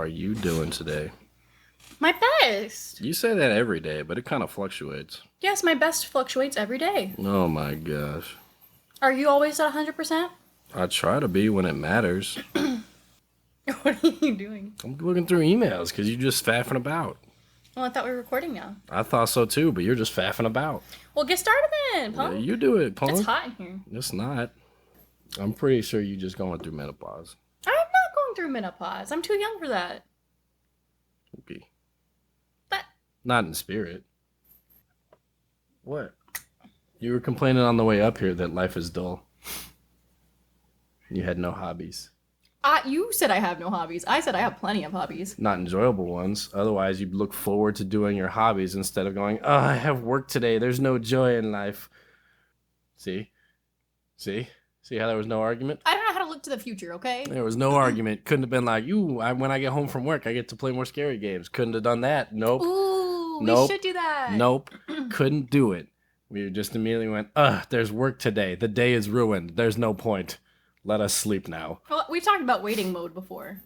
are you doing today? My best. You say that every day, but it kind of fluctuates. Yes, my best fluctuates every day. Oh my gosh. Are you always at 100%? I try to be when it matters. What are you doing? I'm looking through emails because you're just faffing about. Well, I thought we were recording now. I thought so too, but you're just faffing about. Well, get started then, punk. Yeah, you do it, punk. It's hot in here. It's not. I'm pretty sure you're just going through menopause. I'm not going through menopause. I'm too young for that. Okay. But Not in spirit. What? You were complaining on the way up here that life is dull. You had no hobbies. you said I have no hobbies. I said I have plenty of hobbies. Not enjoyable ones. Otherwise, you'd look forward to doing your hobbies instead of going, oh, I have work today. There's no joy in life. See? See how there was no argument? I don't know how to look to the future, okay? There was no argument. Couldn't have been like, when I get home from work, I get to play more scary games. Couldn't have done that. Nope. Ooh, Nope. we should do that. Nope. Couldn't do it. We just immediately went, there's work today. The day is ruined. There's no point. Let us sleep now. Well, we've talked about waiting mode before.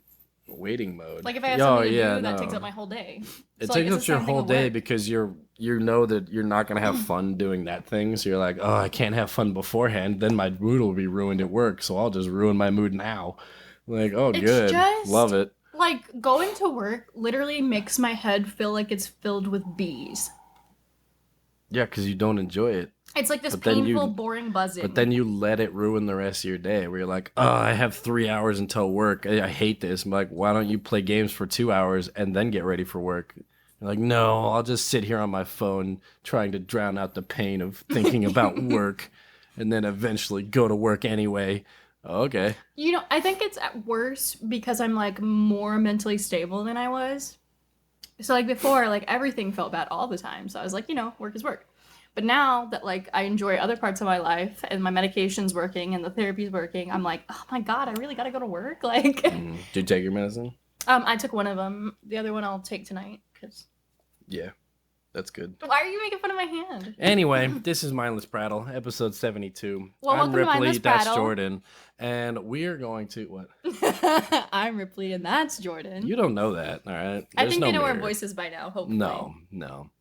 Waiting mode. Like if I have something to do, that takes up my whole day. It takes up your whole day because you know that you're not going to have fun doing that thing. So you're like, oh, I can't have fun beforehand. Then my mood will be ruined at work. So I'll just ruin my mood now. Like, oh, It's good. just, Love it. Like going to work literally makes my head feel like it's filled with bees. Yeah, because you don't enjoy it. It's like this painful, boring buzzing. But then you let it ruin the rest of your day where you're like, oh, I have 3 hours until work. I hate this. I'm like, why don't you play games for 2 hours and then get ready for work? You're like, no, I'll just sit here on my phone trying to drown out the pain of thinking about work and then eventually go to work anyway. Okay. You know, I think it's worse because I'm like more mentally stable than I was. So like before, like everything felt bad all the time. So I was like, work is work. But now that like I enjoy other parts of my life and my medication's working and the therapy's working, I'm like, oh my God, I really gotta go to work. Like, Did you take your medicine? I took one of them. The other one I'll take tonight. Yeah, that's good. Why are you making fun of my hand? Anyway, this is Mindless Prattle, episode 72. Well, I'm welcome to Ripley, Mindless that's Prattle. Jordan, and we are going to what? I'm Ripley and that's Jordan. You don't know that, all right? I think they know our mirror. voices by now, hopefully. No.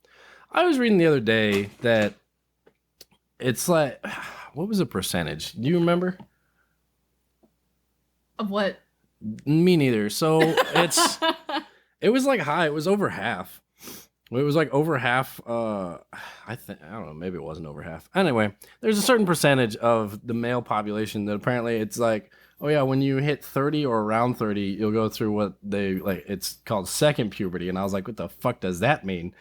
I was reading the other day that it's like, what was the percentage? Do you remember? Of what? Me neither. So it was like high. It was over half. It was like over half. I don't know. Maybe it wasn't over half. Anyway, there's a certain percentage of the male population that apparently it's like, oh yeah, when you hit 30 or around 30, you'll go through what they like. It's called second puberty, and I was like, what the fuck does that mean?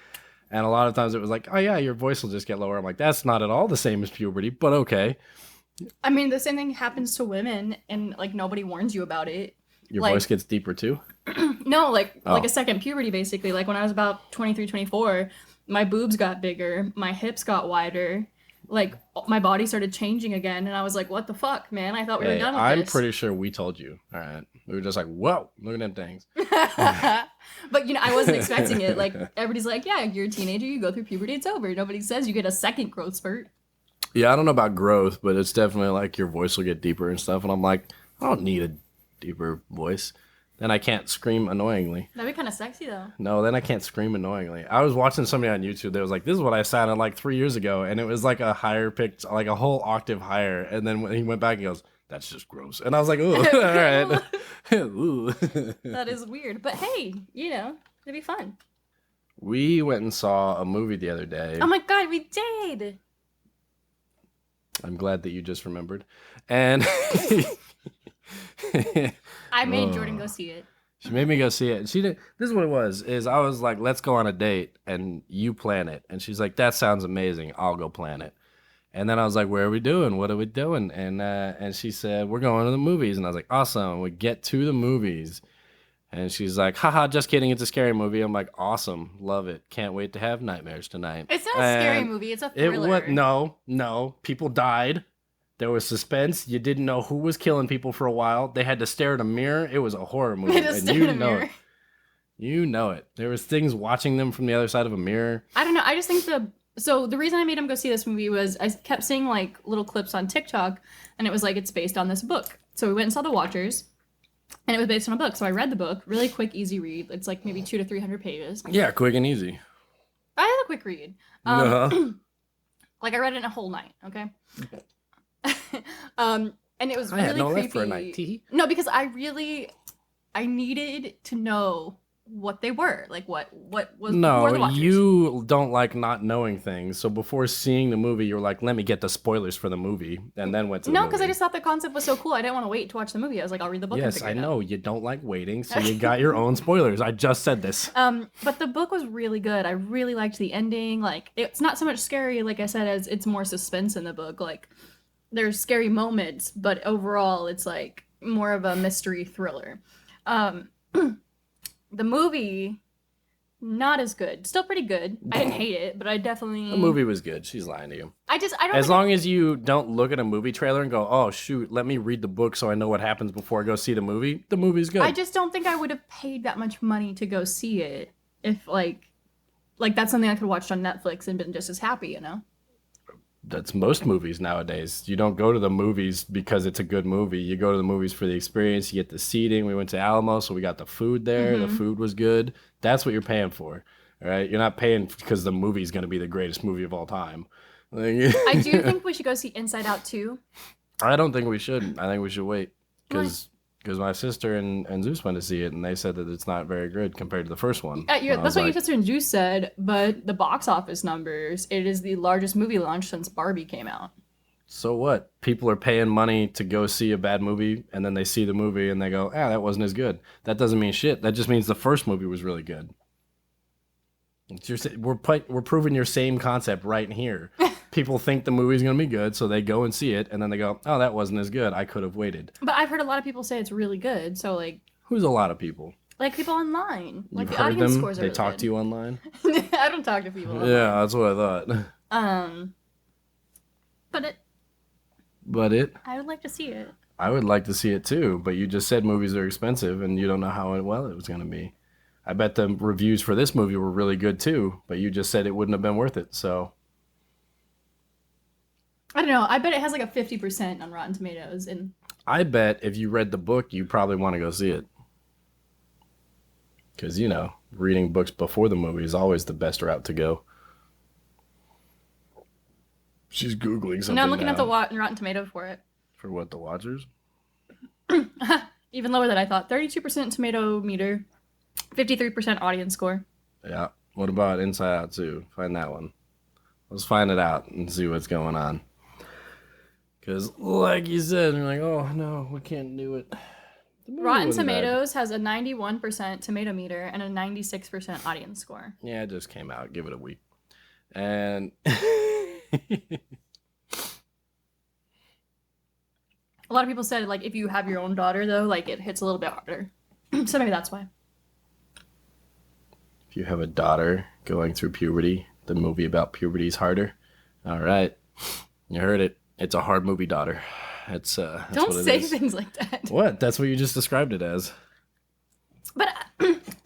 And a lot of times it was like, oh yeah, your voice will just get lower. I'm like, that's not at all the same as puberty, but okay. I mean, the same thing happens to women, and like nobody warns you about it. Your voice gets deeper too? No, like a second puberty, basically. Like when I was about 23, 24, my boobs got bigger, my hips got wider, like my body started changing again, and I was like, what the fuck, man? I thought we were done with I'm this. pretty sure we told you. All right. We were just like, whoa, look at them things. But, I wasn't expecting it. Like, everybody's like, yeah, you're a teenager, you go through puberty, it's over. Nobody says you get a second growth spurt. Yeah, I don't know about growth, but it's definitely like your voice will get deeper and stuff. And I'm like, I don't need a deeper voice. Then I can't scream annoyingly. That'd be kind of sexy, though. No, then I can't scream annoyingly. I was watching somebody on YouTube that was like, this is what I sounded like 3 years ago. And it was like a higher pitch, like a whole octave higher. And then when he went back, he goes, that's just gross. And I was like, ooh, all right. Ooh. That is weird. But hey, it'd be fun. We went and saw a movie the other day. Oh my God, we did. I'm glad that you just remembered. And I made Jordan go see it. She made me go see it. And she did. This is what it was. Is I was like, let's go on a date and you plan it. And she's like, that sounds amazing. I'll go plan it. And then I was like, where are we doing? What are we doing? And she said, we're going to the movies. And I was like, awesome. And we get to the movies. And she's like, haha, just kidding. It's a scary movie. I'm like, awesome. Love it. Can't wait to have nightmares tonight. It's not a scary movie. It's a thriller. No. People died. There was suspense. You didn't know who was killing people for a while. They had to stare at a mirror. It was a horror movie. They had to stare at a mirror. It. You know it. There was things watching them from the other side of a mirror. I don't know. I just think So the reason I made him go see this movie was I kept seeing like little clips on TikTok, and it was like it's based on this book. So we went and saw The Watchers, And it was based on a book. So I read the book. Really quick, easy read. It's like maybe 200 to 300 pages. Yeah, quick and easy. I had a quick read. Like I read it in a whole night, okay? And it was I really had no creepy. left for a night. Tee. No, because I needed to know what they were. Like what was for the No, watchers. you don't like not knowing things. So before seeing the movie, you're like, let me get the spoilers for the movie, and then went to the No, movie. because I just thought the concept was so cool. I didn't want to wait to watch the movie. I was like, I'll read the book. Yes, and I figure it know out. you don't like waiting, so you got your own spoilers. I just said this. But the book was really good. I really liked the ending. Like it's not so much scary, like I said, as it's more suspense in the book. Like there's scary moments, but overall it's like more of a mystery thriller. The movie, not as good. Still pretty good. I didn't hate it, but I definitely. The movie was good. She's lying to you. I don't. As long as you don't look at a movie trailer and go, oh, shoot, let me read the book so I know what happens before I go see the movie's good. I just don't think I would have paid that much money to go see it if, like that's something I could have watched on Netflix and been just as happy, you know? That's most movies nowadays. You don't go to the movies because it's a good movie. You go to the movies for the experience. You get the seating. We went to Alamo, so we got the food there. Mm-hmm. The food was good. That's what you're paying for. All right? You're not paying because the movie's going to be the greatest movie of all time. I do think we should go see Inside Out 2. I don't think we should. I think we should wait because my sister and Zeus went to see it, and they said that it's not very good compared to the first one. That's what your sister and Juice said, but the box office numbers, it is the largest movie launch since Barbie came out. So what? People are paying money to go see a bad movie, and then they see the movie and they go, that wasn't as good. That doesn't mean shit. That just means the first movie was really good. We're proving your same concept right here. People think the movie's going to be good, so they go and see it, and then they go, oh, that wasn't as good. I could have waited. But I've heard a lot of people say it's really good, so, like... Who's a lot of people? Like, people online. Like, You've the heard audience them? scores are They really talk good. to you online? I don't talk to people online. Yeah, that's what I thought. But I would like to see it. I would like to see it, too, but you just said movies are expensive, and you don't know how well it was going to be. I bet the reviews for this movie were really good, too, but you just said it wouldn't have been worth it, so... I don't know. I bet it has like a 50% on Rotten Tomatoes. And I bet if you read the book, you probably want to go see it. Because, reading books before the movie is always the best route to go. She's Googling something now I'm looking at the now. Rotten Tomato for it. For what, the Watchers? Even lower than I thought. 32% tomato meter, 53% audience score. Yeah. What about Inside Out 2? Find that one. Let's find it out and see what's going on. Because, like you said, you're like, oh, no, we can't do it. Rotten Tomatoes has a 91% tomato meter and a 96% audience score. Yeah, it just came out. Give it a week. And... A lot of people said, like, if you have your own daughter, though, like, it hits a little bit harder. So maybe that's why. If you have a daughter going through puberty, the movie about puberty is harder. All right. You heard it. It's a hard movie, daughter. That's Don't what it say is. things like that. What? That's what you just described it as. But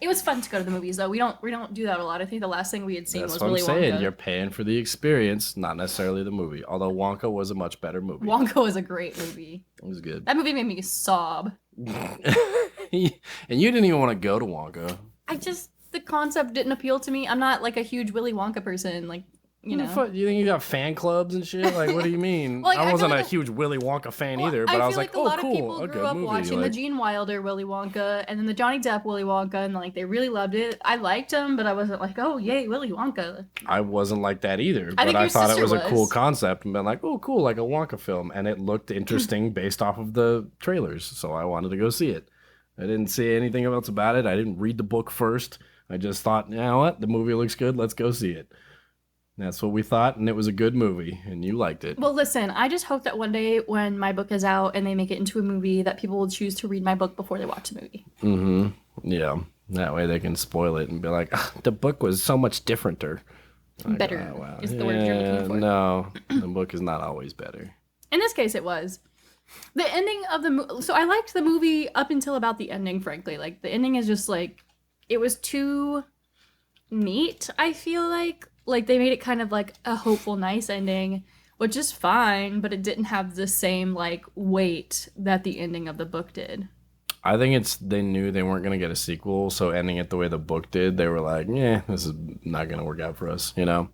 it was fun to go to the movies, though. We don't do that a lot. I think the last thing we had seen That's was what Willy I'm saying. Wonka. You're paying for the experience, not necessarily the movie. Although Wonka was a much better movie. Wonka was a great movie. It was good. That movie made me sob. And you didn't even want to go to Wonka. The concept didn't appeal to me. I'm not like a huge Willy Wonka person, like, you know. You think you got fan clubs and shit? Like, what do you mean? Well, like, I I wasn't feel a like huge Willy Wonka fan either, but I was like, a lot of cool, people a grew good up movie. watching the Gene Wilder Willy Wonka and then the Johnny Depp Willy Wonka, and like they really loved it. I liked him, but I wasn't like, oh yay, Willy Wonka. I wasn't like that either, I but I thought it was sister a cool was. concept and been like, oh, cool, like a Wonka film, and it looked interesting based off of the trailers, so I wanted to go see it. I didn't see anything else about it. I didn't read the book first. I just thought, you know what, the movie looks good, let's go see it. That's what we thought, and it was a good movie, and you liked it. Well, listen, I just hope that one day when my book is out and they make it into a movie, that people will choose to read my book before they watch the movie. Mm-hmm. Yeah. That way they can spoil it and be like, the book was so much differenter. Like, Better oh, wow. is the word you're looking for. No, the book is not always better. In this case, it was. The ending of the movie... So I liked the movie up until about the ending, frankly. Like, the ending is just, like... It was too neat, I feel like. Like, they made it kind of like a hopeful, nice ending, which is fine, but it didn't have the same, like, weight that the ending of the book did. I think it's they knew they weren't gonna get a sequel, so ending it the way the book did, they were like, "Yeah, this is not gonna work out for us," you know.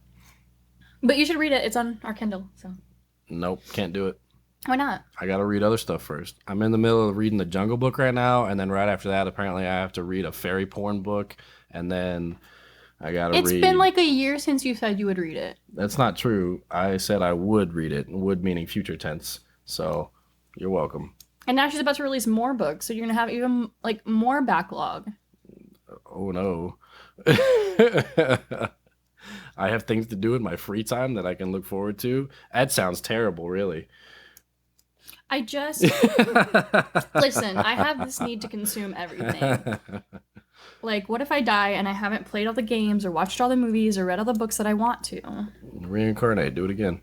But you should read it. It's on our Kindle. So Nope, can't do it. why not? I gotta read other stuff first. I'm in the middle of reading the Jungle Book right now, and then right after that, apparently, I have to read a fairy porn book, and then I gotta It's read. been like a year since you said you would read it. That's not true. I said I would read it, would meaning future tense. So you're welcome. And now she's about to release more books, so you're gonna have even like more backlog. Oh no. I have things to do in my free time that I can look forward to. That sounds terrible, really. I just listen. I have this need to consume everything. Like, what if I die and I haven't played all the games or watched all the movies or read all the books that I want to? Reincarnate. Do it again.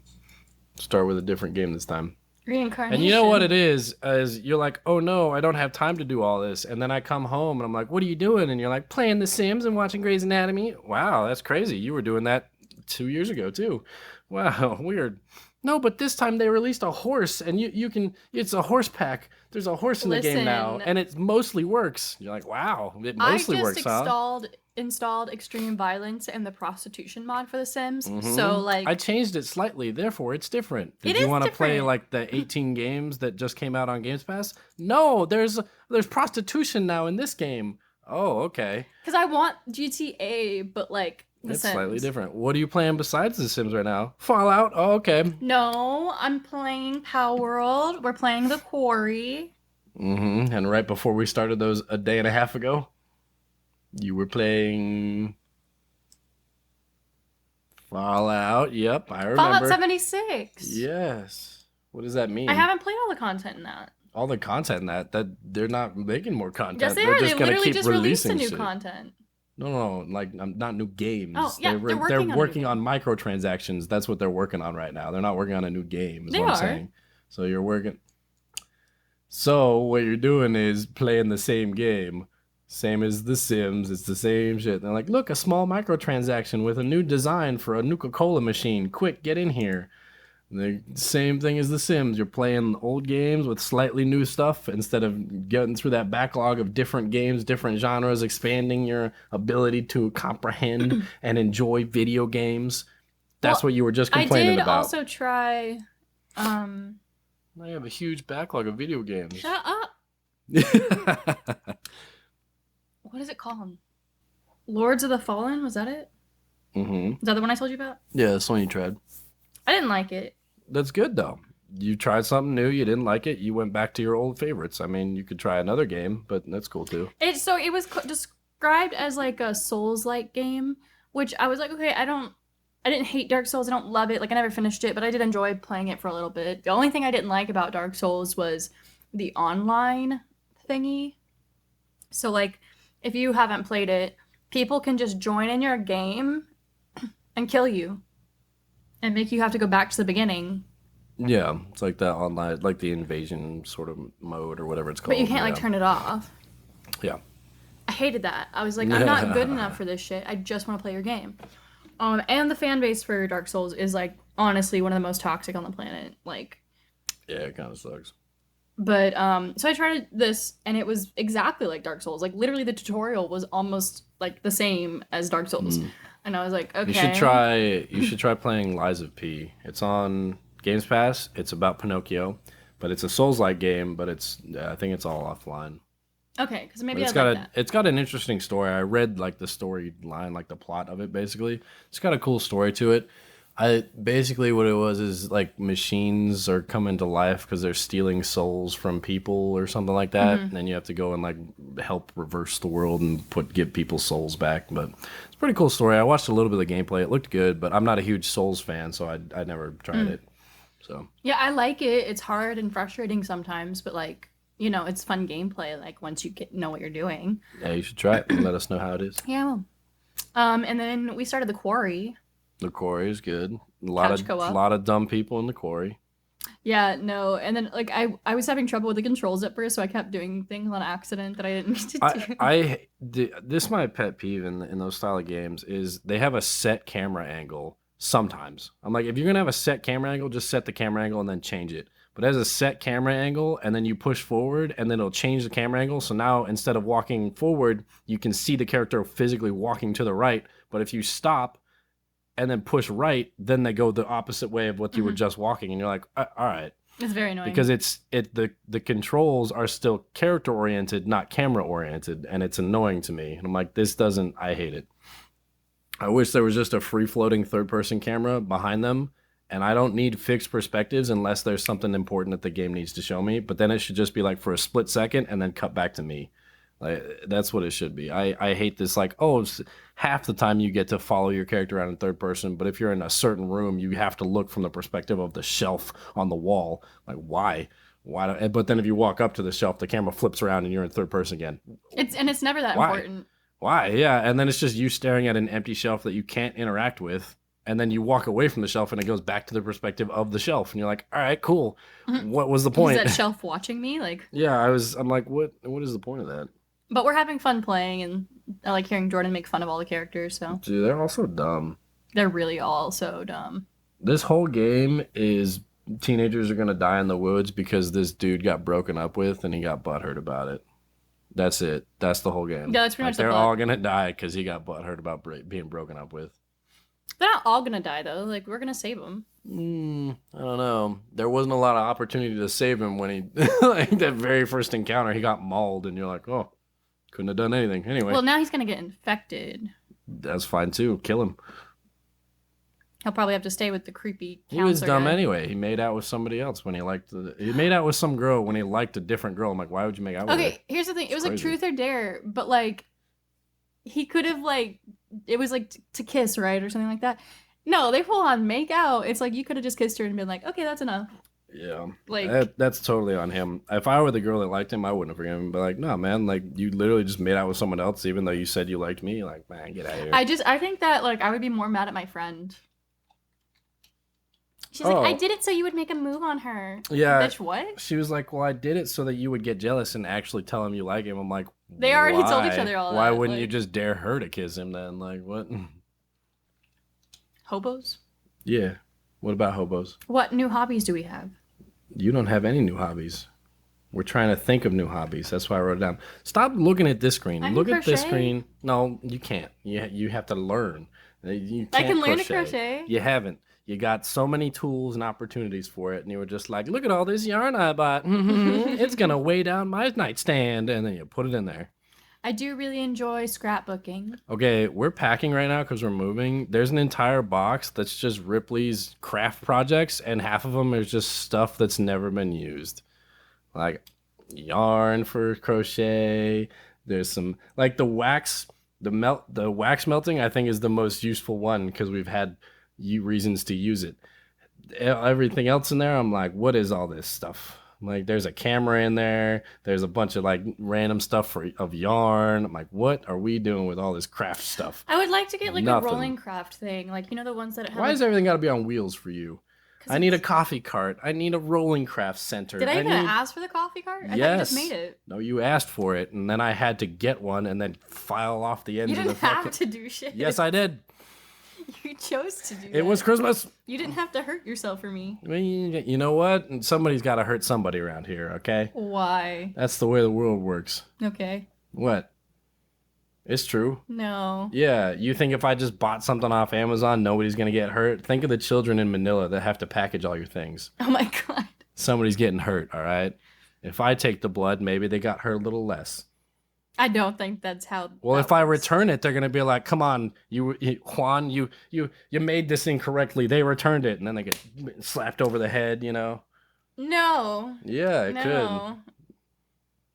Start with a different game this time. Reincarnation. And you know what it is you're like, oh no, I don't have time to do all this. And then I come home and I'm like, what are you doing? And you're like, playing The Sims and watching Grey's Anatomy. Wow, that's crazy. You were doing that 2 years ago too. Wow, weird. No, but this time they released a horse and you can, it's a horse pack. There's a horse in the game now Listen. and it mostly works. You're like, wow, it I mostly just works, huh? installed Extreme Violence and the prostitution mod for The Sims. So like, I changed it slightly, therefore it's different. Did It you is want to play different. like the 18 games that just came out on Games Pass? No, there's prostitution now in this game. Oh, okay. because I want GTA, but like The It's Sims. slightly different. What are you playing besides The Sims right now? Fallout? Oh, okay. No, I'm playing Power World. We're playing The Quarry. And right before we started those a day and a half ago, you were playing Fallout. Yep, I remember. Fallout 76. Yes. What does that mean? I haven't played all the content in that. All the content in that they're not making more content. Yes, they They're are. They just gonna literally keep just released the releasing new shit. content. No, like not new games. Oh, yeah, they're they're working working on on microtransactions. That's what they're working on right now. They're not working on a new game. Is They what I'm are. saying. So you're working. So what you're doing is playing the same game, same as The Sims. It's the same shit. They're like, look, a small microtransaction with a new design for a Nuka-Cola machine. Quick, get in here. The same thing as The Sims. You're playing old games with slightly new stuff instead of getting through that backlog of different games, different genres, expanding your ability to comprehend and enjoy video games. That's Well, what you were just I complaining did about. also try. I have a huge backlog of video games. Shut up. What is it called? Lords of the Fallen? Was that it? Is that the one I told you about? Yeah, that's the one you tried. I didn't like it. That's good though. You tried something new, you didn't like it, you went back to your old favorites. I mean, you could try another game, but that's cool too. It was described as like a Souls-like game, which I was like, okay, I didn't hate Dark Souls. I don't love it. Like, I never finished it, but I did enjoy playing it for a little bit. The only thing I didn't like about Dark Souls was the online thingy. So, like, if you haven't played it, people can just join in your game and kill you and make you have to go back to the beginning. Yeah, it's like that online, like the invasion sort of mode or whatever it's called. But you can't, like, yeah. turn it off. Yeah. I hated that. I was like, I'm not good enough for this shit. I just want to play your game. And the fan base for Dark Souls is, like, honestly one of the most toxic on the planet. Like, Yeah, it kind of sucks. but, so I tried this, and it was exactly like Dark Souls. Like, literally the tutorial was almost, like, the same as Dark Souls. And I was like, okay. You should try playing Lies of P. It's on Games Pass. It's about Pinocchio, but it's a Souls-like game, but I think it's all offline. Okay, because maybe It's I'd got like that. it's got an interesting story. I read like the storyline, like the plot of it. Basically, it's got a cool story to it. Basically what it was is like machines are coming to life because they're stealing souls from people or something like that, and then you have to go and like help reverse the world and give people's souls back. But it's a pretty cool story. I watched a little bit of the gameplay. It looked good, but I'm not a huge Souls fan, so I never tried it. So Yeah, I like it. It's hard and frustrating sometimes, but, like, you know, it's fun gameplay, like, once you know what you're doing. yeah, you should try it and let us know how it is. Yeah, I will. And then we started The Quarry. The quarry is good. A Couch co-op. lot of dumb people in the quarry. Yeah, no, and then, like, I was having trouble with the controls at first, so I kept doing things on accident that I didn't mean to do. This is my pet peeve in those style of games is they have a set camera angle sometimes. I'm like, if you're gonna have a set camera angle, just set the camera angle and then change it. but it has a set camera angle, and then you push forward, and then it'll change the camera angle. So now instead of walking forward, you can see the character physically walking to the right. But if you stop and then push right, then they go the opposite way of what you were just walking, and you're like, all right. It's very annoying because the controls are still character oriented, not camera oriented, and it's annoying to me. And I'm like, I hate it. I wish there was just a free floating third person camera behind them, and I don't need fixed perspectives unless there's something important that the game needs to show me. But then it should just be like for a split second and then cut back to me. Like, that's what it should be. I hate this, like, it's half the time you get to follow your character around in third person, but if you're in a certain room, you have to look from the perspective of the shelf on the wall. Like, why? But then if you walk up to the shelf, the camera flips around and you're in third person again. It's never that important. Why? Yeah, and then it's just you staring at an empty shelf that you can't interact with, and then you walk away from the shelf and it goes back to the perspective of the shelf, and you're like, all right, cool. What was the point? Is that shelf watching me? Like, yeah, I'm like, what is the point of that? But we're having fun playing, and I like hearing Jordan make fun of all the characters, so. Dude, they're all so dumb. They're really all so dumb. This whole game is teenagers are going to die in the woods because this dude got broken up with and he got butthurt about it. That's it. That's the whole game. Yeah, that's pretty much the They're plot. all going to die because he got butthurt about being broken up with. They're not all going to die, though. Like, we're going to save them. I don't know. There wasn't a lot of opportunity to save him when he, like, that very first encounter, he got mauled and you're like, oh. Couldn't have done anything. Anyway. Well, now he's going to get infected. That's fine, too. Kill him. He'll probably have to stay with the creepy counselor. He was dumb guy. anyway. He made out with somebody else when he made out with some girl when he liked a different girl. I'm like, why would you make out with her? Okay, here's the thing. It was like crazy. truth or dare, but, like, he could have, like, it was, like, to kiss, right? Or something like that. No, they full on make out. It's like you could have just kissed her and been like, okay, that's enough. Yeah, like that's totally on him. If I were the girl that liked him, I wouldn't have forgiven him. But like, no, man, like you literally just made out with someone else, even though you said you liked me. Like, man, get out of here. I think that like I would be more mad at my friend. She's like, I did it so you would make a move on her. Yeah, bitch, what? She was like, well, I did it so that you would get jealous and actually tell him you like him. I'm like, they already told each other all that. Why wouldn't like, you just dare her to kiss him then? Like, what? Hobos? Yeah. What about hobos? What new hobbies do we have? You don't have any new hobbies. We're trying to think of new hobbies. That's why I wrote it down. Stop looking at this screen. Look at this screen. No, you can't. You have to learn. You can't I can learn to crochet. You haven't. You got so many tools and opportunities for it, and you were just like, look at all this yarn I bought. It's going to weigh down my nightstand, and then you put it in there. I do really enjoy scrapbooking. Okay, we're packing right now because we're moving. There's an entire box that's just Ripley's craft projects, and half of them is just stuff that's never been used. Like yarn for crochet. There's some, like the wax melting, I think is the most useful one because we've had reasons to use it. Everything else in there, I'm like, what is all this stuff? Like, there's a camera in there. There's a bunch of, like, random stuff of yarn. I'm like, what are we doing with all this craft stuff? I would like to get, like, Nothing. a rolling craft thing. Like, you know the ones that have... Why does everything got to be on wheels for you? I need a coffee cart. I need a rolling craft center. Did I even ask for the coffee cart? I thought you just made it. No, you asked for it, and then I had to get one and then file off the ends of the You didn't have to do shit. Yes, I did. You chose to do that. It was Christmas. You didn't have to hurt yourself for me. I mean, you know what? Somebody's got to hurt somebody around here, okay? Why? That's the way the world works. Okay. What? It's true. No. Yeah, you think if I just bought something off Amazon, nobody's going to get hurt? Think of the children in Manila that have to package all your things. Oh my God. Somebody's getting hurt, all right? If I take the blood, maybe they got hurt a little less. I don't think that's how. Well, if I return it, they're gonna be like, "Come on, Juan, you made this incorrectly." They returned it, and then they get slapped over the head. You know? No. Yeah, it could.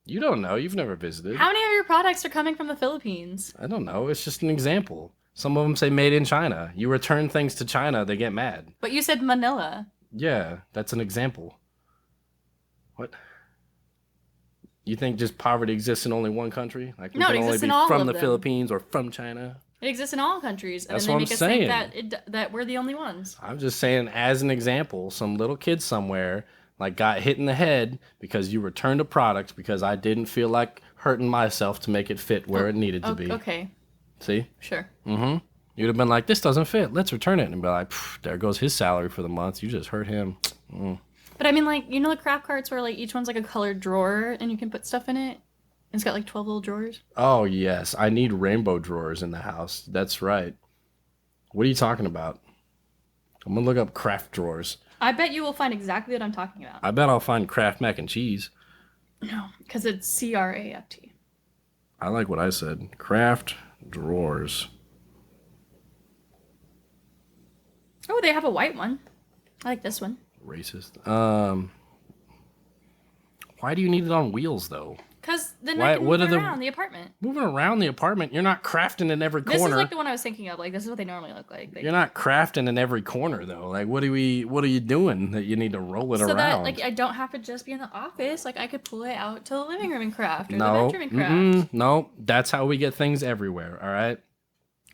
You don't know. You've never visited. How many of your products are coming from the Philippines? I don't know. It's just an example. Some of them say "made in China." You return things to China, they get mad. But you said Manila. Yeah, that's an example. What? You think just poverty exists in only one country? Like you no, can it only exists be in all from of the them. Philippines or from China? It exists in all countries, and That's then they what make I'm us saying. think that we're the only ones. I'm just saying, as an example, some little kid somewhere like got hit in the head because you returned a product because I didn't feel like hurting myself to make it fit where it needed to be. Okay. See? Sure. Mm-hmm. You'd have been like, this doesn't fit. Let's return it. And be like, there goes his salary for the month. You just hurt him. But I mean, like, you know the craft carts where, like, each one's, like, a colored drawer and you can put stuff in it? It's got, like, 12 little drawers. Oh, yes. I need rainbow drawers in the house. That's right. What are you talking about? I'm going to look up craft drawers. I bet you will find exactly what I'm talking about. I bet I'll find Kraft mac and cheese. No, because it's CRAFT. I like what I said. Craft drawers. Oh, they have a white one. I like this one. Racist. Why do you need it on wheels, though? Because then I can move what around the apartment. Moving around the apartment, you're not crafting in every corner. This is like the one I was thinking of. Like, this is what they normally look like. You're not crafting in every corner, though. Like, what are you doing that you need to roll it around? So that, like, I don't have to just be in the office. Like, I could pull it out to the living room and craft, or the bedroom and craft. No, that's how we get things everywhere, all right?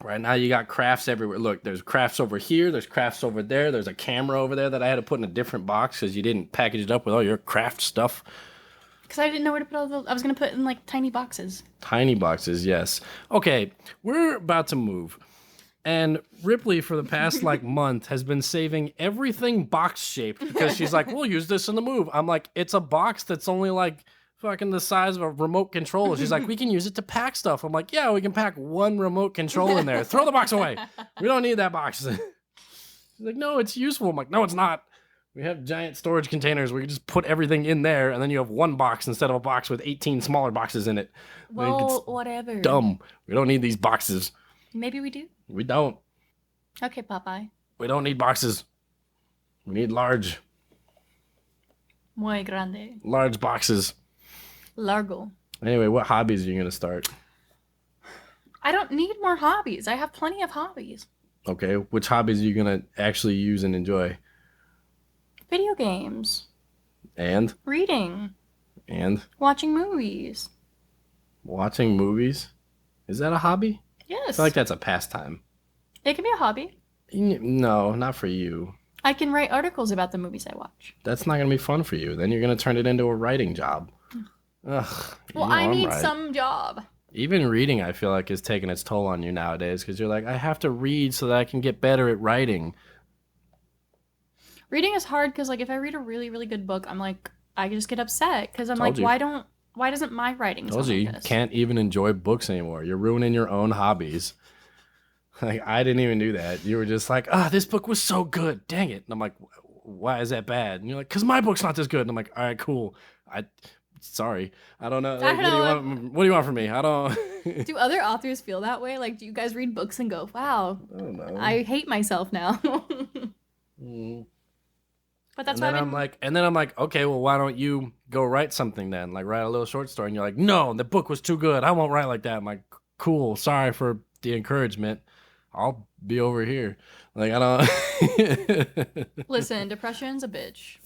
Right now, you got crafts everywhere. Look, there's crafts over here. There's crafts over there. There's a camera over there that I had to put in a different box because you didn't package it up with all your craft stuff. Because I didn't know where to put all the... I was going to put it in, like, tiny boxes. Tiny boxes, yes. Okay, we're about to move. And Ripley, for the past, like, month, has been saving everything box-shaped because she's like, we'll use this in the move. I'm like, it's a box that's only, like, fucking the size of a remote control. She's like, we can use it to pack stuff. I'm like, yeah, we can pack one remote control in there. Throw the box away. We don't need that box. She's like, no, it's useful. I'm like, no, it's not. We have giant storage containers where you just put everything in there, and then you have one box instead of a box with 18 smaller boxes in it. Well, whatever. Dumb. We don't need these boxes. Maybe we do. We don't. Okay, Popeye. We don't need boxes. We need large Muy grande. Large boxes. Largo. Anyway, what hobbies are you going to start? I don't need more hobbies. I have plenty of hobbies. Okay, which hobbies are you going to actually use and enjoy? Video games. And? Reading. And? Watching movies. Watching movies? Is that a hobby? Yes. I feel like that's a pastime. It can be a hobby. No, not for you. I can write articles about the movies I watch. That's not going to be fun for you. Then you're going to turn it into a writing job. Ugh. Well, I need some job. Even reading, I feel like, is taking its toll on you nowadays because you're like, I have to read so that I can get better at writing. Reading is hard because, like, if I read a really, really good book, I'm like, I just get upset because I'm like, why doesn't my writing sound like this? You can't even enjoy books anymore. You're ruining your own hobbies. Like, I didn't even do that. You were just like, this book was so good. Dang it. And I'm like, why is that bad? And you're like, because my book's not this good. And I'm like, all right, cool. Sorry. I don't know. Like, what do you want from me? I don't. Do other authors feel that way? Like, do you guys read books and go, wow, I don't know. I hate myself now? But that's why I'm like, okay, well, why don't you go write something then? Like, write a little short story. And you're like, no, the book was too good. I won't write like that. I'm like, cool. Sorry for the encouragement. I'll be over here. Like, I don't. Listen, depression's a bitch.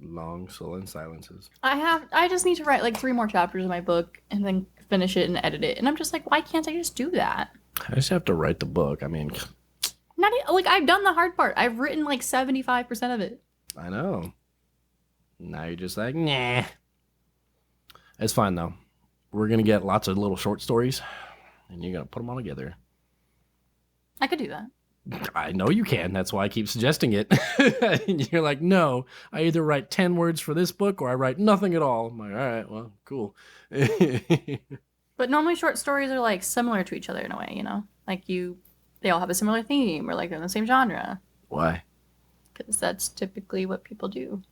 Long, sullen silences. I just need to write like 3 more chapters of my book and then finish it and edit it. And I'm just like, why can't I just do that? I just have to write the book. I mean, like, I've done the hard part. I've written like 75% of it. I know. Now you're just like, nah. It's fine though. We're gonna get lots of little short stories, and you're gonna put them all together. I could do that. I know you can. That's why I keep suggesting it. And you're like, no, I either write 10 words for this book or I write nothing at all. I'm like, all right, well, cool. But normally short stories are like similar to each other in a way, you know? Like they all have a similar theme or like they're in the same genre. Why? Because that's typically what people do.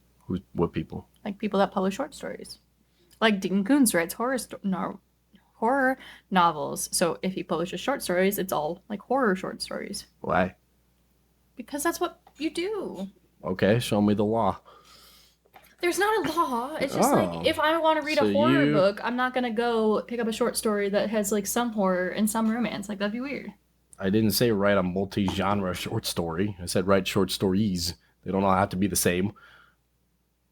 What people? Like people that publish short stories. Like Dean Koontz writes horror novels. So if he publishes short stories, it's all like horror short stories. Why? Because that's what you do. Okay, show me the law. There's not a law. It's just like, if I want to read a horror book, I'm not going to go pick up a short story that has like some horror and some romance. Like, that'd be weird. I didn't say write a multi-genre short story. I said write short stories. They don't all have to be the same.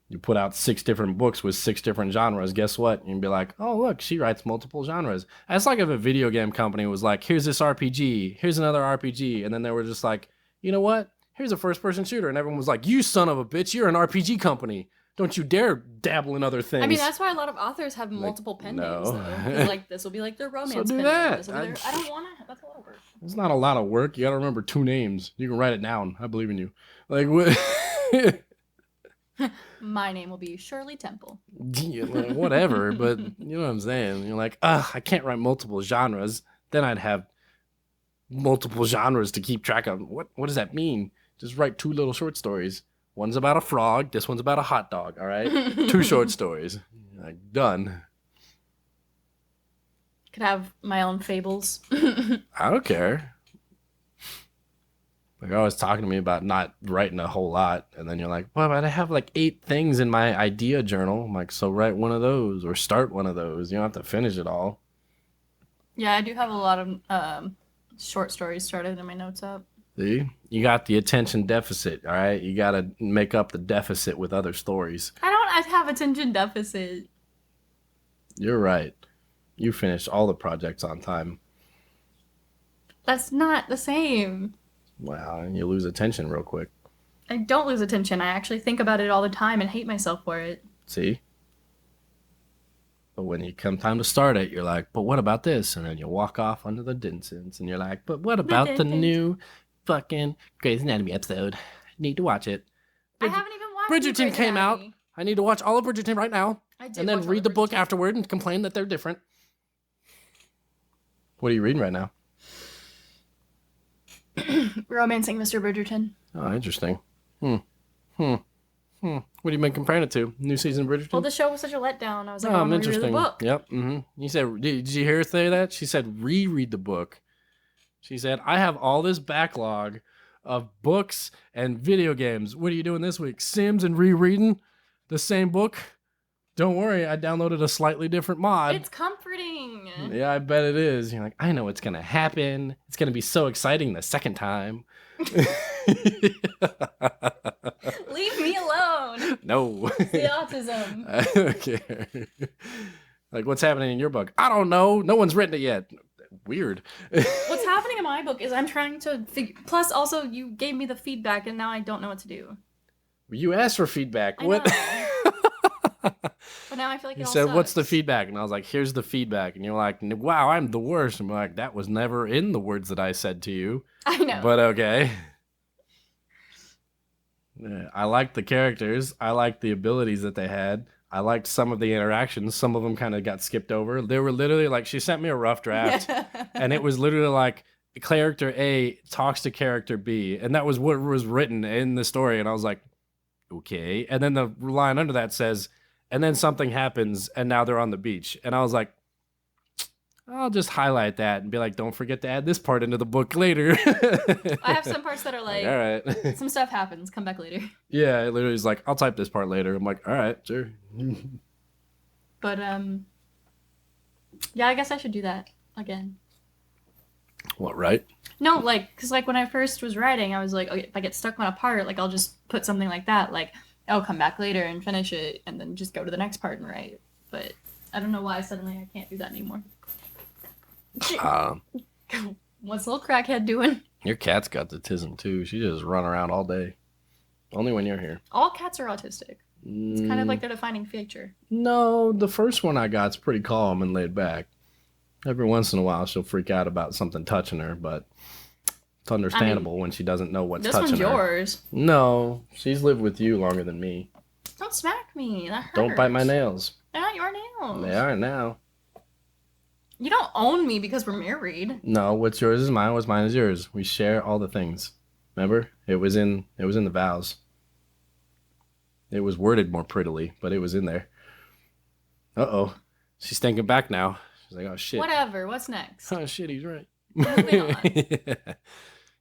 You put out 6 different books with 6 different genres. Guess what? You'd be like, oh, look, she writes multiple genres. That's like if a video game company was like, here's this RPG, here's another RPG. And then they were just like, you know what? Here's a first-person shooter. And everyone was like, you son of a bitch, you're an RPG company. Don't you dare dabble in other things. I mean, that's why a lot of authors have multiple pen names, though. Like, this will be like their romance so do pen that. name. I don't want to. That's a lot of work. It's not a lot of work. You got to remember 2 names. You can write it down. I believe in you. Like, what? My name will be Shirley Temple. Yeah, whatever, but you know what I'm saying. You're like, I can't write multiple genres. Then I'd have multiple genres to keep track of. What does that mean? Just write 2 little short stories. One's about a frog. This one's about a hot dog. All right, 2 short stories. Like, done. Could have my own fables. I don't care. Like, always talking to me about not writing a whole lot, and then you're like, well, but I have like 8 things in my idea journal. I'm like, so write one of those or start one of those. You don't have to finish it all. Yeah, I do have a lot of short stories started in my notes app. See? You got the attention deficit, all right? You got to make up the deficit with other stories. I don't have attention deficit. You're right. You finished all the projects on time. That's not the same. Wow, and you lose attention real quick. I don't lose attention. I actually think about it all the time and hate myself for it. See? But when you come time to start it, you're like, but what about this? And then you walk off under the distance, and you're like, but what about the new fucking Grey's Anatomy episode? I need to watch it. I haven't even watched Bridgerton came out. I need to watch all of Bridgerton right now. I did and then read the book afterward and complain that they're different. What are you reading right now? Romancing Mr. Bridgerton. Oh, interesting. What have you been comparing it to? New season of Bridgerton? Well, the show was such a letdown. I was like, oh, I'm going to read the interesting. book. Yep. You said, did you hear her say that? She said, reread the book. She said, I have all this backlog of books and video games. What are you doing this week? Sims and rereading the same book? Don't worry, I downloaded a slightly different mod. It's comforting. Yeah, I bet it is. You're like, I know what's going to happen. It's going to be so exciting the second time. Leave me alone. No. It's the autism. I don't care. Like, what's happening in your book? I don't know. No one's written it yet. Weird. What's happening in my book is I'm trying to figure... Plus, also, you gave me the feedback, and now I don't know what to do. You asked for feedback. I What? know. But now I feel like You it all said, sucks. what's the feedback? And I was like, here's the feedback. And you're like, wow, I'm the worst. I'm like, that was never in the words that I said to you. I know. But okay. Yeah, I liked the characters. I liked the abilities that they had. I liked some of the interactions. Some of them kind of got skipped over. They were literally like, she sent me a rough draft. And it was literally like, character A talks to character B. And that was what was written in the story. And I was like, okay. And then the line under that says, and then something happens, and now they're on the beach. And I was like, I'll just highlight that and be like, don't forget to add this part into the book later. I have some parts that are like, all right. some stuff happens, come back later. Yeah, it literally is like, I'll type this part later. I'm like, all right, sure. But, yeah, I guess I should do that again. What, right? No, like, because, like, when I first was writing, I was like, okay, if I get stuck on a part, like, I'll just put something like that, like, I'll come back later and finish it, and then just go to the next part and write. But I don't know why suddenly I can't do that anymore. What's little crackhead doing? Your cat's got the tism, too. She just run around all day. Only when you're here. All cats are autistic. It's kind of like their defining feature. No, the first one I got's pretty calm and laid back. Every once in a while, she'll freak out about something touching her, but it's understandable when she doesn't know what's touching her. This one's yours. No, she's lived with you longer than me. Don't smack me. That hurts. Don't bite my nails. They're not your nails. They are now. You don't own me because we're married. No, what's yours is mine. What's mine is yours. We share all the things. Remember? It was in the vows. It was worded more prettily, but it was in there. Uh-oh. She's thinking back now. She's like, oh, shit. Whatever. What's next? Oh, shit, he's right. Moving on. Yeah.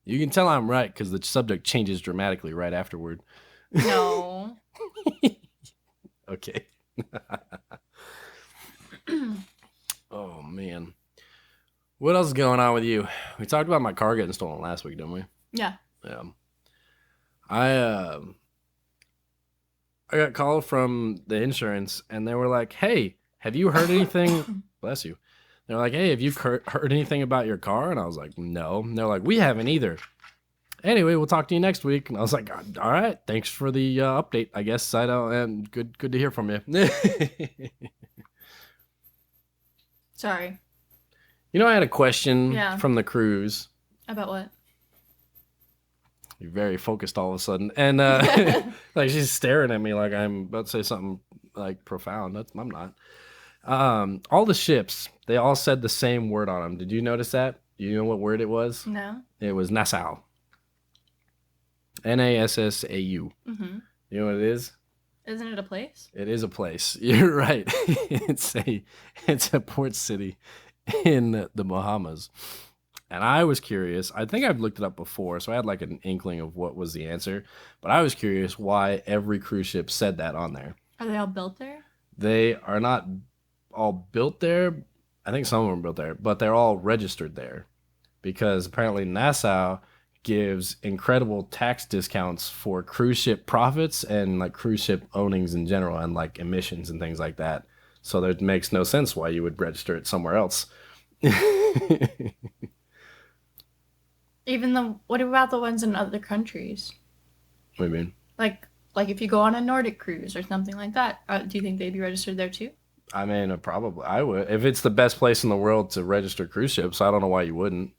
You can tell I'm right because the subject changes dramatically right afterward. No. Okay. Oh, man. What else is going on with you? We talked about my car getting stolen last week, didn't we? Yeah. Yeah. I got called from the insurance, and they were like, hey, have you heard anything? Bless you. They're like, hey, have you heard anything about your car? And I was like, no. And they're like, we haven't either. Anyway, we'll talk to you next week. And I was like, all right, thanks for the update, I guess. I don't, and good to hear from you. Sorry. You know, I had a question Yeah. from the cruise. About what? You're very focused all of a sudden. And like she's staring at me like I'm about to say something like profound. I'm not. All the ships, they all said the same word on them. Did you notice that? You know what word it was? No. It was Nassau. Nassau. Mm-hmm. You know what it is? Isn't it a place? It is a place. You're right. it's a port city in the Bahamas. And I was curious. I think I've looked it up before, so I had like an inkling of what was the answer. But I was curious why every cruise ship said that on there. Are they all built there? They are not all built there. I think some of them are built there, but they're all registered there because apparently Nassau gives incredible tax discounts for cruise ship profits and like cruise ship ownings in general and like emissions and things like that. So it makes no sense why you would register it somewhere else. What about the ones in other countries? What do you mean? Like if you go on a Nordic cruise or something like that, do you think they'd be registered there too? I mean, probably I would. If it's the best place in the world to register cruise ships, I don't know why you wouldn't.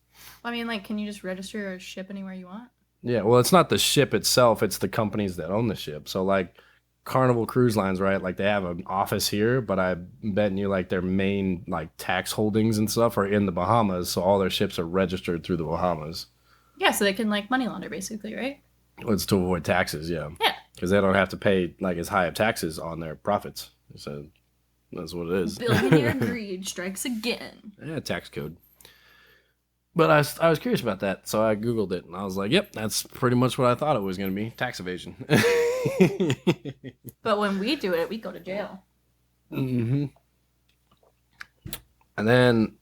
I mean, like, can you just register a ship anywhere you want? Yeah, well, it's not the ship itself, it's the companies that own the ship. So, like, Carnival Cruise Lines, right? Like, they have an office here, but I bet you, like, their main, like, tax holdings and stuff are in the Bahamas. So, all their ships are registered through the Bahamas. Yeah, so they can, like, money launder, basically, right? Well, it's to avoid taxes, yeah. Yeah. Because they don't have to pay, like, as high of taxes on their profits. So, that's what it is. Billionaire greed strikes again. Yeah, tax code. But I was curious about that, so I Googled it, and I was like, yep, that's pretty much what I thought it was going to be, tax evasion. But when we do it, we go to jail. Mm-hmm. And then,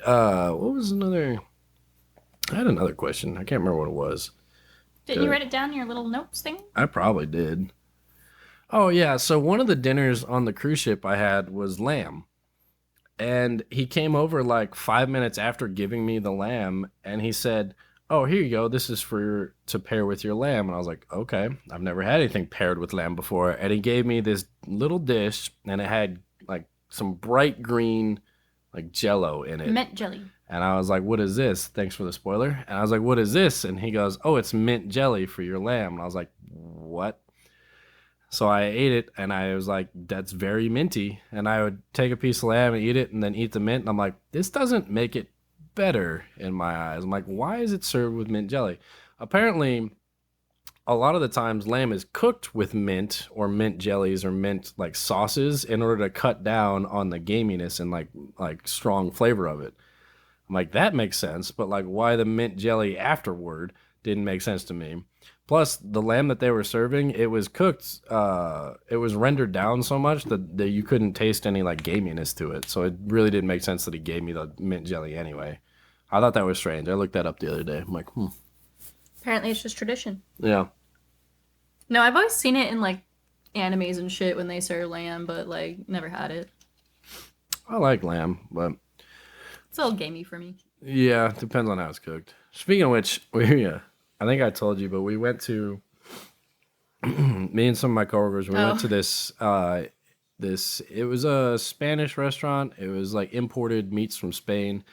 what was another... I had another question. I can't remember what it was. Didn't you write it down in your little notes thing? I probably did. Oh, yeah, so one of the dinners on the cruise ship I had was lamb. And he came over like 5 minutes after giving me the lamb, and he said, "Oh, here you go. This is to pair with your lamb." And I was like, "Okay, I've never had anything paired with lamb before." And he gave me this little dish, and it had like some bright green, like Jello in it. Mint jelly. And I was like, "What is this?" Thanks for the spoiler. And I was like, "What is this?" And he goes, "Oh, it's mint jelly for your lamb." And I was like, "What?" So I ate it, and I was like, that's very minty. And I would take a piece of lamb and eat it, and then eat the mint. And I'm like, this doesn't make it better in my eyes. I'm like, why is it served with mint jelly? Apparently, a lot of the times lamb is cooked with mint or mint jellies or mint like sauces in order to cut down on the gaminess and like strong flavor of it. I'm like, that makes sense, but like why the mint jelly afterward didn't make sense to me. Plus, the lamb that they were serving, it was cooked, it was rendered down so much that you couldn't taste any, like, gaminess to it. So it really didn't make sense that he gave me the mint jelly anyway. I thought that was strange. I looked that up the other day. I'm like, Apparently it's just tradition. Yeah. No, I've always seen it in, like, animes and shit when they serve lamb, but, like, never had it. I like lamb, but... It's a little gamey for me. Yeah, depends on how it's cooked. Speaking of which, I think I told you, but we went to me and some of my coworkers. We went to this. It was a Spanish restaurant. It was like imported meats from Spain,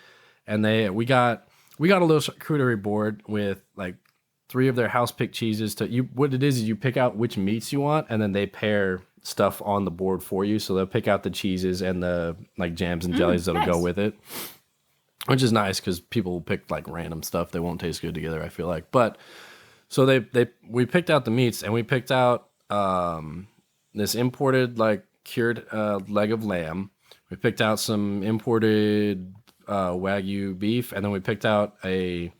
and we got a little charcuterie board with like 3 of their house picked cheeses. What it is you pick out which meats you want, and then they pair stuff on the board for you. So they'll pick out the cheeses and the like jams and jellies that'll go with it. Which is nice because people will pick like random stuff. They won't taste good together, I feel like. But so we picked out the meats, and we picked out this imported like cured leg of lamb. We picked out some imported Wagyu beef, and then we picked out a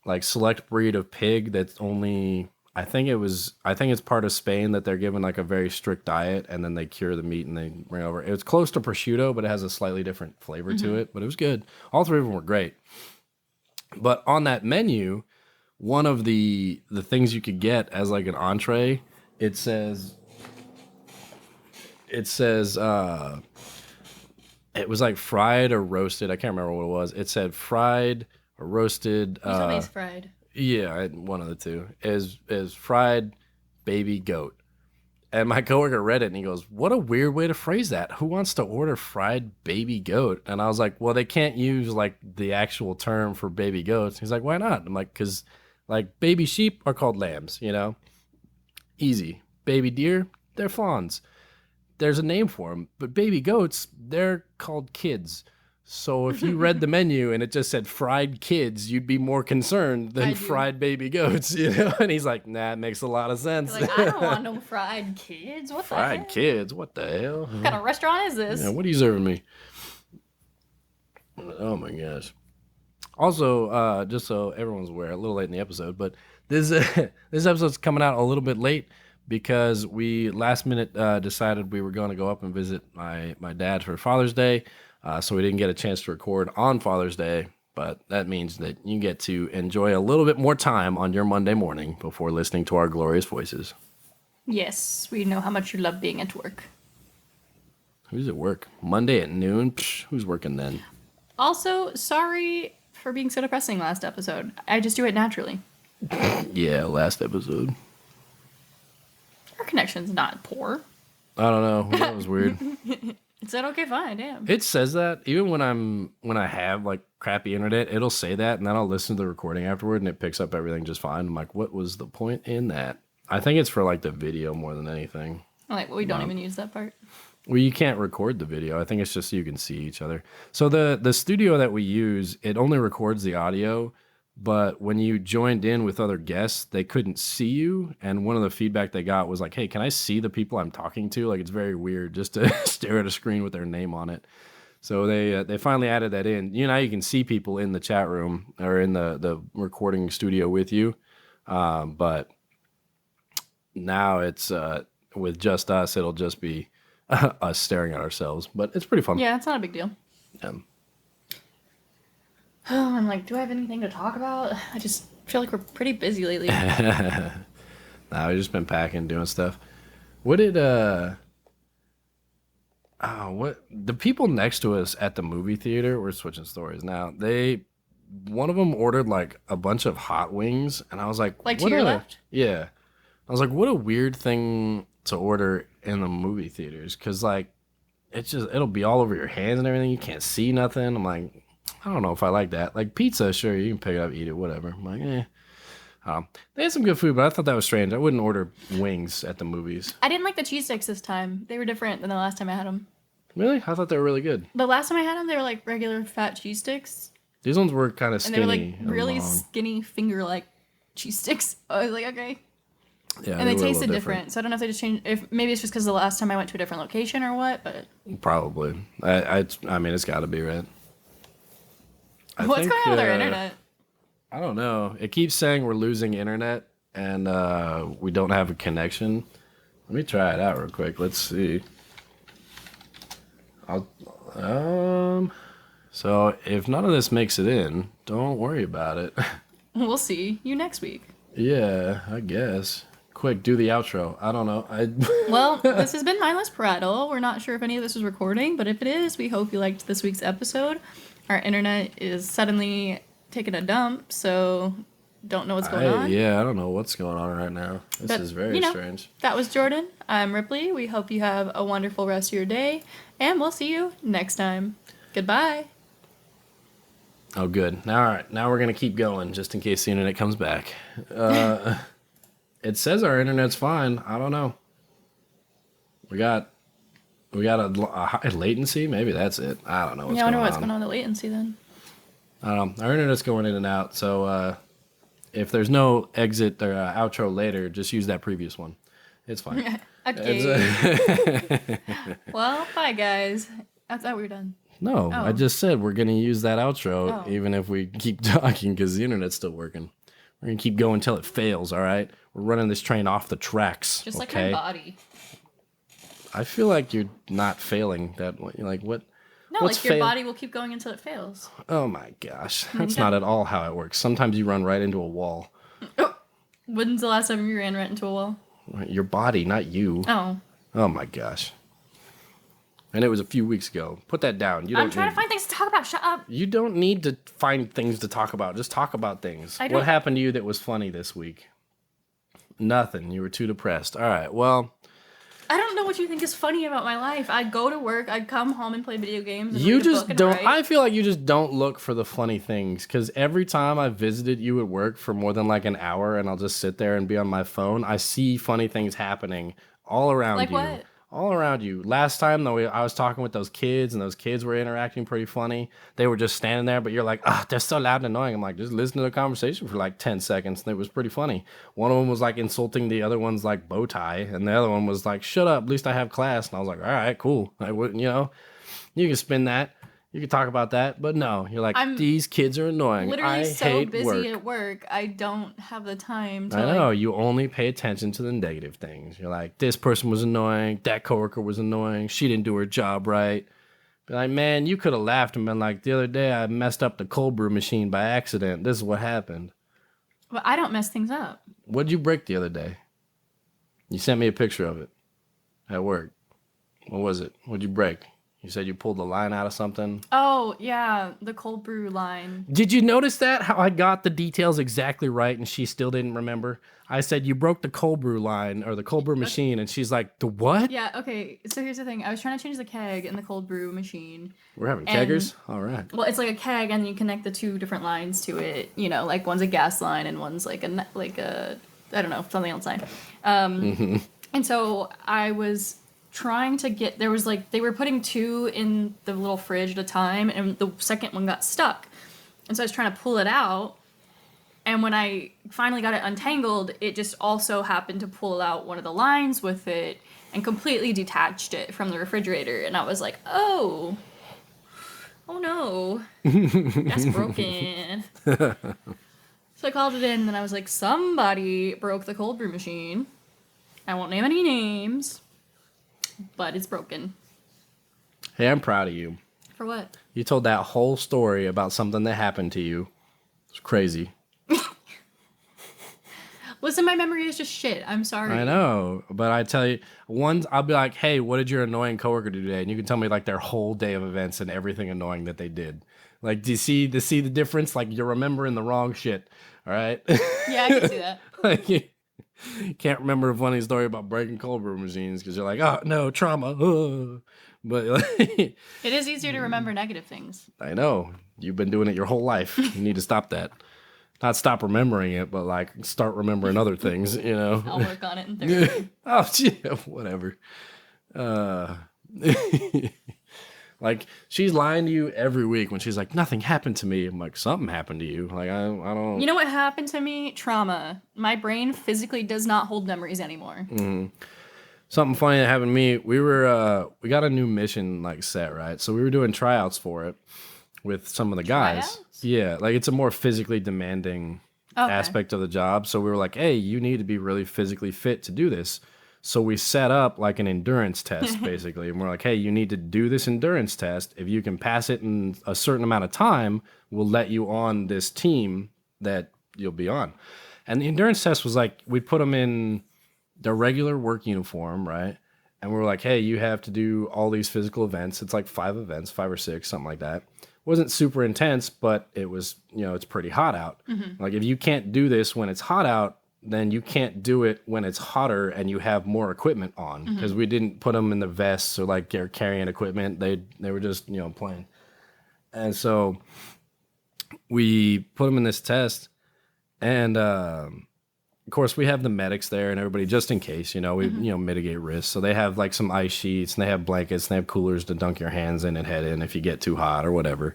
like select breed of pig that's only I think it's part of Spain that they're given like a very strict diet, and then they cure the meat and they bring over. It's close to prosciutto, but it has a slightly different flavor to it. But it was good. All 3 of them were great. But on that menu, one of the things you could get as like an entree, it says it was like fried or roasted. I can't remember what it was. It said fried or roasted. You told me it's fried. Yeah, one of the two is fried baby goat, And my coworker read it and he goes, "What a weird way to phrase that. Who wants to order fried baby goat?" And I was like, "Well, they can't use like the actual term for baby goats." He's like, "Why not?" I'm like, "Cause like baby sheep are called lambs, you know, easy. Baby deer, they're fawns. There's a name for them, but baby goats, they're called kids. So if you read the menu and it just said fried kids, you'd be more concerned than fried baby goats, you know?" And he's like, "Nah, it makes a lot of sense." You're like, I don't want no fried kids. What Fried the heck? kids? What the hell? What kind of restaurant is this? Yeah, what are you serving me? Oh my gosh. Also, just so everyone's aware, a little late in the episode, but this this episode's coming out a little bit late because we last minute decided we were going to go up and visit my dad for Father's Day. So we didn't get a chance to record on Father's Day, but that means that you get to enjoy a little bit more time on your Monday morning before listening to our glorious voices. Yes, we know how much you love being at work. Who's at work? Monday at noon? Psh, who's working then? Also, sorry for being so depressing last episode. I just do it naturally. Yeah, last episode. Our connection's not poor. I don't know. That was weird. It said, okay, fine, damn. It says that even when I have like crappy internet, it'll say that, and then I'll listen to the recording afterward, and it picks up everything just fine. I'm like, what was the point in that? I think it's for like the video more than anything. Like, we don't even use that part. Well, you can't record the video. I think it's just so you can see each other. So the studio that we use, it only records the audio, but when you joined in with other guests, they couldn't see you. And one of the feedback they got was like, "Hey, can I see the people I'm talking to?" Like, it's very weird just to stare at a screen with their name on it. So they finally added that in. You know, you can see people in the chat room or in the recording studio with you. But now it's with just us, it'll just be us staring at ourselves. But it's pretty fun. Yeah, it's not a big deal. Yeah. Oh, I'm like, do I have anything to talk about? I just feel like we're pretty busy lately. Nah, we've just been packing, doing stuff. What did what the people next to us at the movie theater? We're switching stories now. One of them ordered like a bunch of hot wings, and I was like, Like to what your a- left? Yeah, I was like, what a weird thing to order in the movie theaters, because like it'll be all over your hands and everything. You can't see nothing. I'm like, I don't know if I like that. Like pizza, sure, you can pick it up, eat it, whatever. I'm like, they had some good food, but I thought that was strange. I wouldn't order wings at the movies. I didn't like the cheese sticks this time. They were different than the last time I had them. Really? I thought they were really good. The last time I had them, they were like regular fat cheese sticks. These ones were kind of And skinny. they were like really long. skinny finger-like cheese sticks. I was like, okay. Yeah, And they were a little tasted different. So I don't know if they just changed. If maybe it's just because the last time I went to a different location or what. But Probably. I mean, it's got to be, right? what's going on with our internet? I don't know. It keeps saying we're losing internet and we don't have a connection. Let me try it out real quick. Let's see. So if none of this makes it in, don't worry about it. We'll see you next week. Yeah, I guess. Quick, do the outro. I don't know. Well, this has been Mindless Prattle. We're not sure if any of this is recording, but if it is, we hope you liked this week's episode. Our internet is suddenly taking a dump, so don't know what's going on. Yeah, I don't know what's going on right now. This But, is very strange. That was Jordan. I'm Ripley. We hope you have a wonderful rest of your day, and we'll see you next time. Goodbye. Oh, good. Now, all right. Now we're going to keep going just in case the internet comes back. It says our internet's fine. I don't know. We got a high latency. Maybe that's it. I don't know what's I wonder going what's on. going on with the latency then. I don't know. Our internet's going in and out. So if there's no exit or outro later, just use that previous one. It's fine. Okay. Well, bye, guys. I thought we were done. No, Oh. I just said we're going to use that outro Oh. even if we keep talking because the internet's still working. We're going to keep going until it fails, all right? We're running this train off the tracks, Just like okay? my body. I feel like you're not failing that way. Like, what? No, What's like your fail- body will keep going until it fails. Oh, my gosh. That's not at all how it works. Sometimes you run right into a wall. When's the last time you ran right into a wall? Your body, not you. Oh. Oh, my gosh. And it was a few weeks ago. Put that down. You don't I'm trying need- to find things to talk about. Shut up. You don't need to find things to talk about. Just talk about things. I What don't- happened to you that was funny this week? Nothing. You were too depressed. All right. Well, what you think is funny about my life. I'd go to work, I'd come home and play video games. And You read a just book and don't. write. I feel like you just don't look for the funny things because every time I visited you at work for more than like an hour, and I'll just sit there and be on my phone, I see funny things happening all around Like you. what? All around you. Last time though, I was talking with those kids, and those kids were interacting pretty funny. They were just standing there, but you're like, ah, they're so loud and annoying. I'm like, just listen to the conversation for like 10 seconds, and it was pretty funny. One of them was like insulting the other one's like bow tie, and the other one was like, shut up, at least I have class. And I was like, all right, cool. I wouldn't, you can spin that. You can talk about that, but no, you're like, these kids are annoying. Literally I so hate busy work. at work, I don't have the time to I know, you only pay attention to the negative things. You're like, this person was annoying, that coworker was annoying, she didn't do her job right. Be like, man, you could have laughed and been like, the other day I messed up the cold brew machine by accident. This is what happened. But I don't mess things up. What'd you break the other day? You sent me a picture of it at work. What was it? What'd you break? You said you pulled the line out of something. Oh, yeah, the cold brew line. Did you notice that? How I got the details exactly right and she still didn't remember? I said, you broke the cold brew line or the cold brew machine. And she's like, the what? Yeah, okay, so here's the thing. I was trying to change the keg in the cold brew machine. We're having keggers? All right. Well, it's like a keg and you connect the two different lines to it. Like one's a gas line and one's like a I don't know, something else line. And so I was trying to get, there was like, they were putting two in the little fridge at a time and the second one got stuck. And so I was trying to pull it out. And when I finally got it untangled, it just also happened to pull out one of the lines with it and completely detached it from the refrigerator. And I was like, oh no, that's broken. So I called it in and I was like, somebody broke the cold brew machine. I won't name any names, but it's broken. Hey, I'm proud of you. For what? You told that whole story about something that happened to you. It's crazy. Listen, my memory is just shit. I'm sorry. I know, but I tell you, I'll be like, hey, what did your annoying coworker do today? And you can tell me like their whole day of events and everything annoying that they did. Like, do you see the difference? Like, you're remembering the wrong shit. All right. Yeah, I can see that. Like, you can't remember a funny story about breaking cold brew machines because you're like, oh no, trauma. But like, It is easier to remember negative things. I know you've been doing it your whole life. You need to stop that. Not stop remembering it, but like start remembering other things, I'll work on it in therapy. Oh, yeah, whatever. Like, she's lying to you every week when she's like, nothing happened to me. I'm like, something happened to you. Like, I don't. You know what happened to me? Trauma. My brain physically does not hold memories anymore. Mm-hmm. Something funny that happened to me. We got a new mission like set, right? So we were doing tryouts for it with some of the guys. Tryouts? Yeah, like it's a more physically demanding aspect of the job. So we were like, hey, you need to be really physically fit to do this. So we set up like an endurance test, basically. And we're like, hey, you need to do this endurance test. If you can pass it in a certain amount of time, we'll let you on this team that you'll be on. And the endurance test was like, we put them in their regular work uniform, right? And we were like, hey, you have to do all these physical events. It's like 5 events, 5 or 6, something like that. Wasn't super intense, but it was, it's pretty hot out. Mm-hmm. Like, if you can't do this when it's hot out, then you can't do it when it's hotter and you have more equipment on. Because we didn't put them in the vests or like they're carrying equipment. They were just, playing. And so we put them in this test. And, of course, we have the medics there and everybody just in case, we, mitigate risks. So they have like some ice sheets and they have blankets and they have coolers to dunk your hands in and head in if you get too hot or whatever.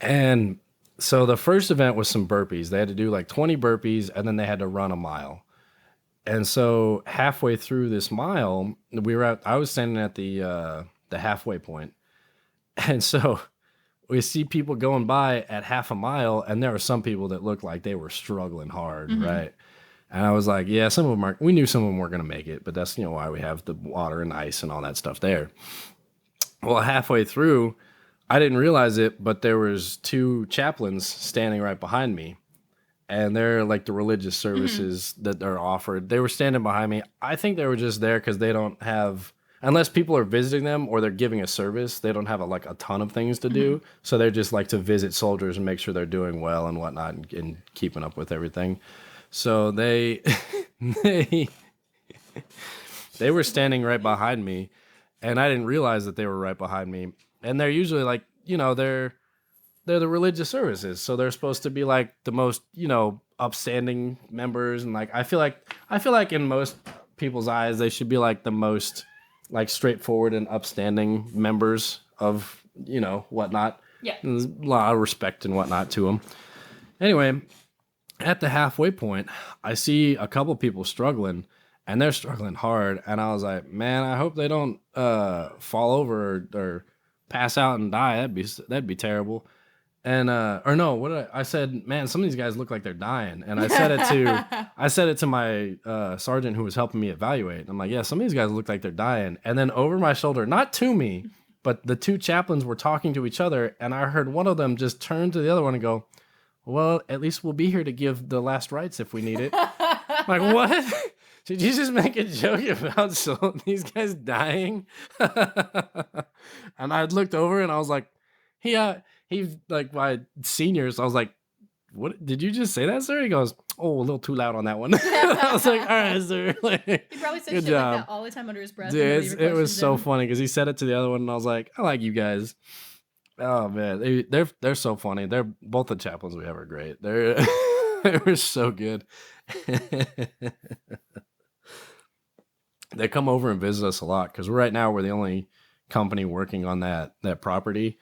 And so the first event was some burpees. They had to do like 20 burpees and then they had to run a mile. And so halfway through this mile, I was standing at the halfway point. And so we see people going by at half a mile and there were some people that looked like they were struggling hard, right? And I was like, yeah, some of them we knew some of them weren't going to make it, but that's, why we have the water and ice and all that stuff there. Well, halfway through, I didn't realize it, but there was 2 chaplains standing right behind me. And they're like the religious services that are offered. They were standing behind me. I think they were just there because they don't have, unless people are visiting them or they're giving a service, they don't have a ton of things to do. So they're just like to visit soldiers and make sure they're doing well and whatnot and keeping up with everything. So they They were standing right behind me, and I didn't realize that they were right behind me. And they're usually like, they're the religious services, so they're supposed to be like the most, upstanding members, and like I feel like in most people's eyes they should be like the most like straightforward and upstanding members of whatnot. Yeah. There's a lot of respect and whatnot to them. Anyway, at the halfway point, I see a couple people struggling, and they're struggling hard. And I was like, man, I hope they don't fall over or pass out and die. That'd be terrible. And or no, I said, man, some of these guys look like they're dying. And I said it to my sergeant who was helping me evaluate. I'm like, yeah, some of these guys look like they're dying. And then over my shoulder, not to me, but the two chaplains were talking to each other, and I heard one of them just turn to the other one and go, well, at least we'll be here to give the last rites if we need it. I'm like, what? Did you just make a joke about these guys dying? And I looked over and I was like, he's like my senior. So I was like, what? Did you just say that, sir? He goes, oh, a little too loud on that one. I was like, all right, sir. Like, he probably said good shit job. like that all the time under his breath. Dude, it was so funny because he said it to the other one, and I was like, I like you guys. Oh man, they're so funny. They're both the chaplains we have are great. They were so good. They come over and visit us a lot because right now we're the only company working on that property.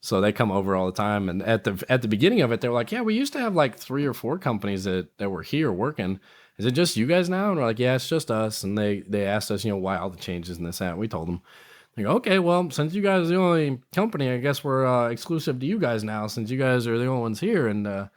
So they come over all the time. And at the beginning of it, they were like, yeah, we used to have like 3 or 4 companies that were here working. Is it just you guys now? And we're like, yeah, it's just us. And they asked us, why all the changes and this, that. And we told them. They go, okay, well, since you guys are the only company, I guess we're exclusive to you guys now, since you guys are the only ones here. And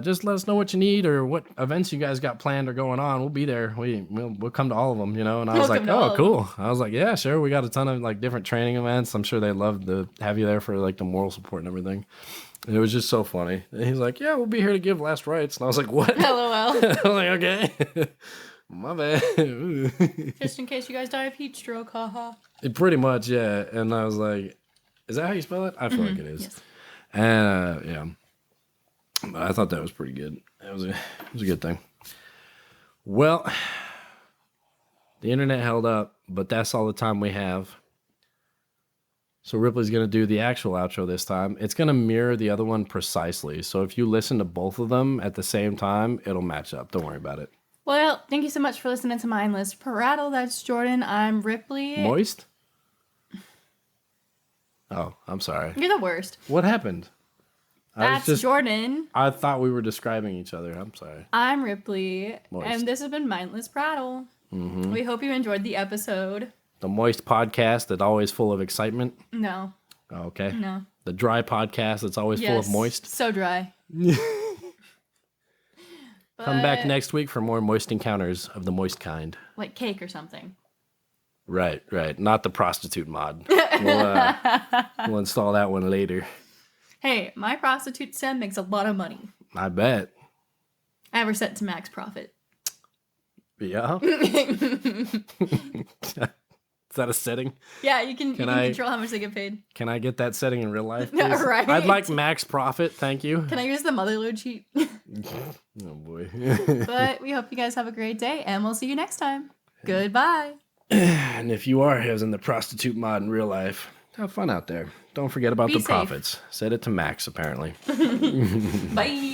just let us know what you need or what events you guys got planned or going on. We'll be there. We'll come to all of them, And I was like, oh, cool. I was like, yeah, sure. We got a ton of like different training events. I'm sure they'd love to have you there for like the moral support and everything. And it was just so funny. And he's like, yeah, we'll be here to give last rites. And I was like, what? LOL. I was like, okay. My bad. Just in case you guys die of heat stroke, haha. Pretty much, yeah. And I was like, is that how you spell it? I feel like it is. Yes. And yeah. But I thought that was pretty good. It was a good thing. Well, the internet held up, but that's all the time we have. So Ripley's going to do the actual outro this time. It's going to mirror the other one precisely. So if you listen to both of them at the same time, it'll match up. Don't worry about it. Well, thank you so much for listening to Mindless Prattle. That's Jordan. I'm Ripley. Moist? Oh, I'm sorry. You're the worst. What happened? That's Jordan. I thought we were describing each other. I'm sorry. I'm Ripley. Moist. And this has been Mindless Prattle. Mm-hmm. We hope you enjoyed the episode. The moist podcast that's always full of excitement? No. Oh, okay. No. The dry podcast that's always full of moist? So dry. Come back next week for more moist encounters of the moist kind. Like cake or something. Right. Not the prostitute mod. We'll install that one later. Hey, my prostitute sim makes a lot of money. I bet. I have her set to max profit. Yeah. Is that a setting? Yeah, you can control how much they get paid. Can I get that setting in real life, please? Right. I'd like max profit, thank you. Can I use the motherload cheat? Oh boy. But we hope you guys have a great day, and we'll see you next time. Goodbye. And if you are using the prostitute mod in real life, have fun out there. Don't forget about the profits. Set it to max, apparently. Bye.